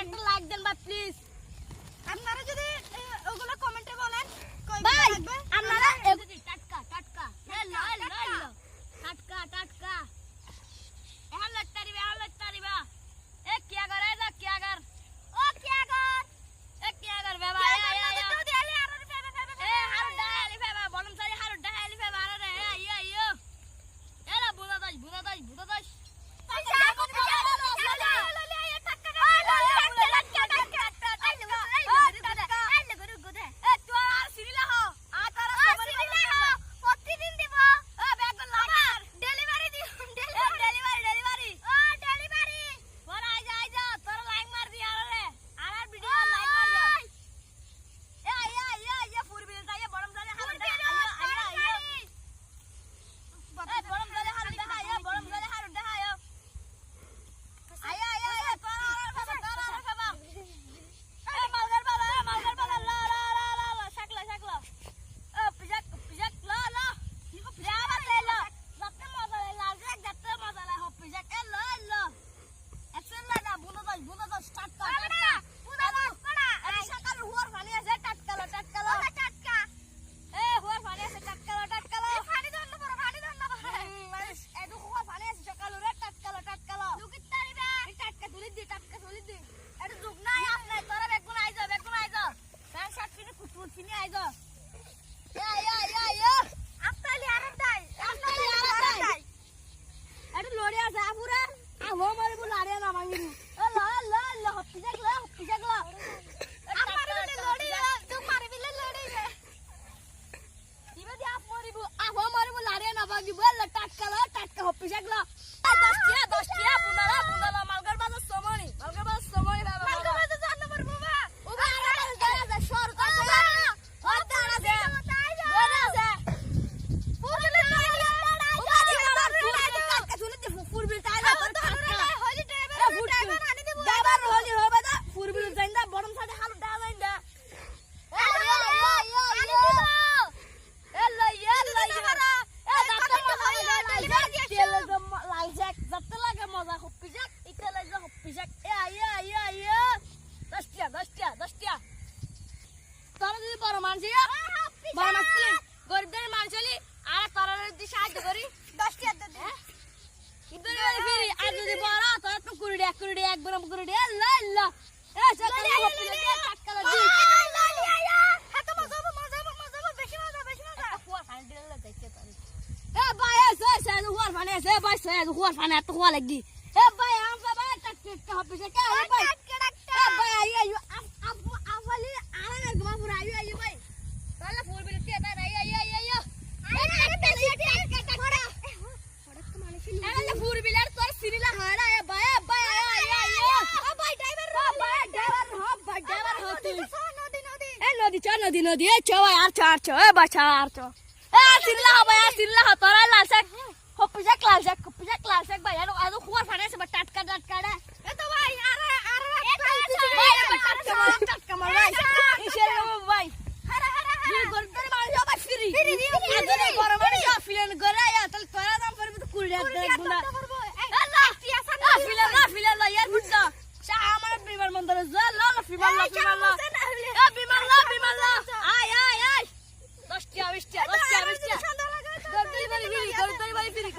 একটা লাইক দেন ভাই প্লিজ। আপনারা যদি ওগুলো কমেন্টে বলেন ভাই আপনারা টাটকা টাটকা লো টাটকা টাটকা এখন লাগতা রিবা এ क्या कर रहा है क्या कर ओ क्या कर बाबा ए हारू डाली बाबा বলম সারি হারু ডালি বাবা আরে আইয়ো এলা বুড়া দাস নদী চো আর চো এ বাছা আর চো এ সিল্লা তোরা লালসেক হপিজা ক্লাসেক ভাই আর খুয়া ফানে সব টাটকা এ তো ভাই টাটকা মার ভাই ইসের ভাই হারা গরদর মার যা ভাই ফ্রি আদরে গরম মার যা ফিলেন করে আ তাহলে তোরা দাম করবি তো কুড়ি দেখ বুনা ফিলেন লা ইয়ার বুঝা সা আমার বিমার মন্দর যা লা বিমার লা আয় 10 টিয়া 20 টিয়া গরদরি বাড়ি ফিরি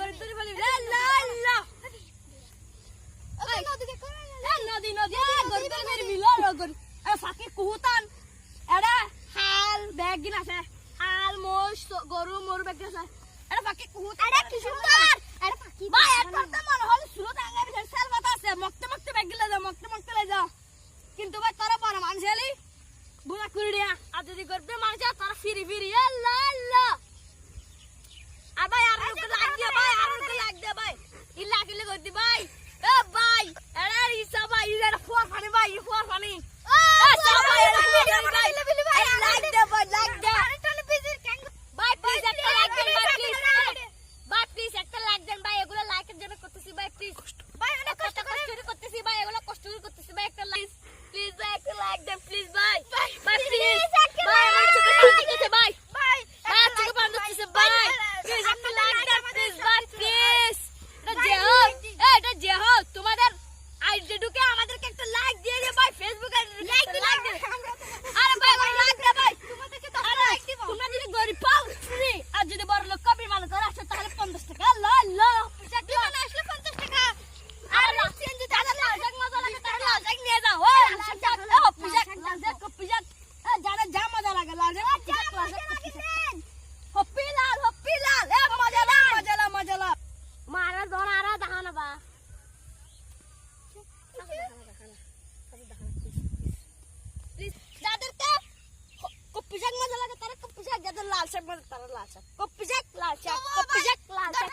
লা নদী গরদরি মেরি বিলো রগর এ ফাকি কুহুতান এডা হাল ব্যাগ গিন আছে হাল মোষ গরু মরু ব্যাগ আছে এডা ফাকি কুহুতান এডা কি সুন্দর এডা ফাকি ভাই একটা মন হল সুরত আঙ্গা বিছার সেল বাতা আছে মক্তে ব্যাগ গিলা যা মক্তে লে যা কিন্তু ভাই তোরা বড় মানুষ হলি বুনা কুড়িয়া আর যদি গরদরি মানুষ তোরা ফিরি আল্লাহ আর ভাই আর লাগ দে ভাই ইল্লা কিলে গদি ভাই এ ভাই এরা ইসা ভাই ইরা ফোর ফানি ভাই ফোর ফানি এ সব ভাই লাগ দে ভাই ভাই প্লিজ একটা লাইক দেন ভাই প্লিজ একটা লাইক দেন ভাই এগুলো লাইকের জন্য করতেছি ভাই প্লিজ ভাই অনেক কষ্ট করে করতেছি ভাই লাল শাক মানে তারা লাল শাক কপি শাক লাল শাক কপি শাক লাল শাক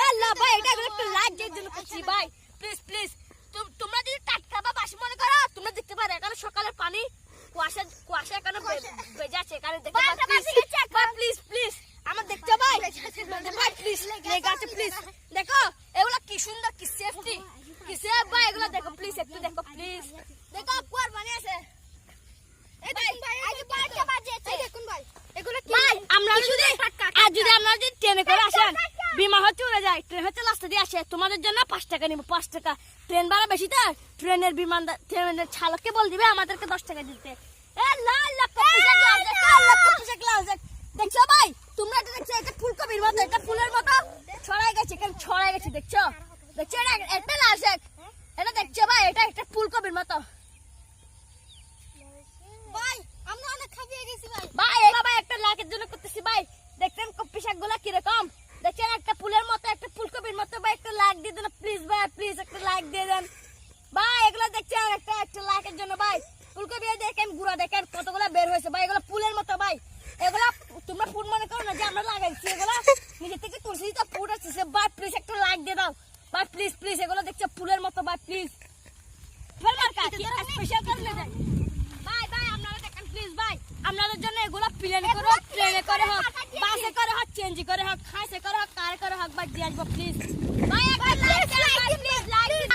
আল্লাহ ভাই এটা একটু লাইক দিয়ে দিন করছি ভাই প্লিজ প্লিজ তোমরা যদি টাটকা বা বাসি মনে করো তোমরা দেখতে পারো এখানে সকালের পানি কুয়াশা কুয়াশা এখানে ভেজা আছে এখানে দেখতে পারো প্লিজ প্লিজ আমার দেখতে ভাই ভাই প্লিজ লেগে আছে প্লিজ দেখো এগুলো কি সুন্দর কি সেফটি কি সেফ ভাই এগুলো দেখো প্লিজ একটু দেখো প্লিজ দেখো কুয়ার পানি আছে এই দেখুন ভাই এই যে বারটা বাজে এই দেখুন ভাই এগুলো কি ভাই আমরা যদি আমরা যদি ট্রেনে করে আসেন বিমা হচ্ছে উড়ে যায় ট্রেন হচ্ছে রাস্তা দিয়ে আসে তোমাদের জন্য 5 টাকা নিব 5 টাকা ট্রেন ভাড়া বেশি তো ট্রেনের বিমান ট্রেনের চালককে বল দিবে আমাদেরকে 10 টাকা দিতে এ লাল লাল কপি শাক লাল শাক দেখছো ভাই তোমরা এটা দেখছো এটা ফুলকপির মতো এটা ফুলের মতো ছড়াই গেছে এখানে ছড়াই গেছে দেখছো দেখছো এটা লাল শাক এটা দেখছো ভাই এটা একটা ফুলকপির মতো ভাই আমরা অনেক খাবিয়ে গেছি ভাই ভাই এটা ভাই একটা লাখের জন্য করতেছি ভাই দেখতেন কপি শাকগুলো কি রকম দেখছেন একটা ফুলের মতো একটা ফুলকপির মতো ভাই একটা লাইক দিয়ে দেন প্লিজ ভাই প্লিজ একটা লাইক দিয়ে দেন ভাই এগুলো দেখছেন একটা লাইকের জন্য ভাই ফুলকপি দেখেন গুঁড়া দেখেন কতগুলো বের হয়েছে ভাই এগুলো ফুলের মতো ভাই এগুলো তোমরা ফুল মনে করো না যে আমরা লাগাইছি এগুলো নিজে থেকে তুলসী তো ফুল আসছে ভাই প্লিজ একটা লাইক দিয়ে দাও ভাই প্লিজ প্লিজ এগুলো দেখছো ফুলের মতো ভাই প্লিজ ফেলমার কাকি স্পেশাল করে দেন ভাই ভাই আপনারা দেখেন প্লিজ ভাই আপনাদের জন্য এগুলো প্লেনে করে হোক ট্রেনে করে হোক বাসে করে হোক চেঞ্জ করে হোক খাইসে করে হোক কারে করে হোক ভাই দিয়ে আসবো প্লিজ ভাই একটা লাইক প্লিজ লাইক